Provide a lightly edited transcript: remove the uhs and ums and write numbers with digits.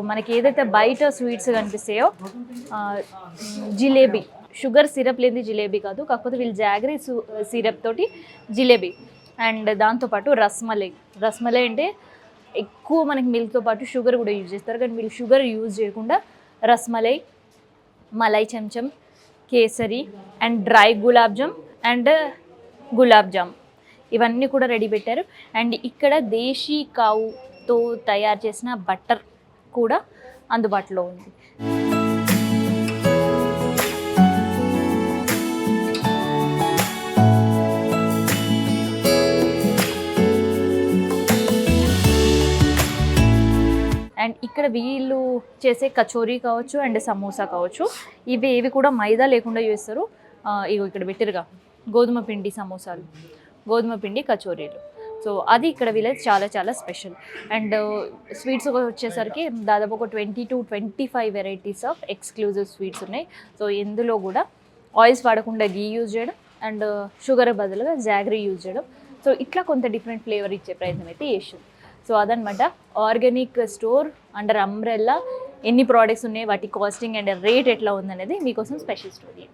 మనకి ఏదైతే బయట స్వీట్స్ కనిపిస్తాయో జిలేబీ, షుగర్ సిరప్ లేని జిలేబీ కాదు, కాకపోతే వీళ్ళు జాగరీ సిరప్ తోటి జిలేబీ. అండ్ దాంతోపాటు రస్మలై. రస్మలై అంటే ఎక్కువ మనకి మిల్క్తో పాటు షుగర్ కూడా యూజ్ చేస్తారు, కానీ వీళ్ళు షుగర్ యూజ్ చేయకుండా rasmalai, malai chamcham, kesari and dry gulab jamun and gulab jamun ఇవన్నీ కూడా రెడీ పెట్టారు. అండ్ ఇక్కడ దేశీ కావుతో తయారు చేసిన బటర్ కూడా అందుబాటులో ఉంది. అండ్ ఇక్కడ వీళ్ళు చేసే కచోరీ కావచ్చు అండ్ సమోసా కావచ్చు, ఇవి కూడా మైదా లేకుండా చేస్తారు. ఇవి ఇక్కడ పెట్టిరుగా గోధుమ పిండి సమోసాలు, గోధుమ పిండి కచోరీలు. సో అది ఇక్కడ వీళ్ళది చాలా చాలా స్పెషల్. అండ్ స్వీట్స్ వచ్చేసరికి దాదాపు ఒక 20 to 25 varieties of exclusive sweets ఉన్నాయి. సో ఇందులో కూడా ఆయిల్స్ వాడకుండా గీ యూజ్ చేయడం అండ్ షుగర్ బదులుగా జాగరీ యూజ్ చేయడం. సో ఇట్లా కొంత డిఫరెంట్ ఫ్లేవర్ ఇచ్చే ప్రయత్నం అయితే చేసాం. సో అదనమాట ఆర్గానిక్ స్టోర్ అండర్ అంబ్రెల్లా. ఎన్ని ప్రోడక్ట్స్ ఉన్నాయి, వాటి కాస్టింగ్ అండ్ రేట్ ఎట్లా ఉందనేది మీకోసం స్పెషల్ స్టోరీ.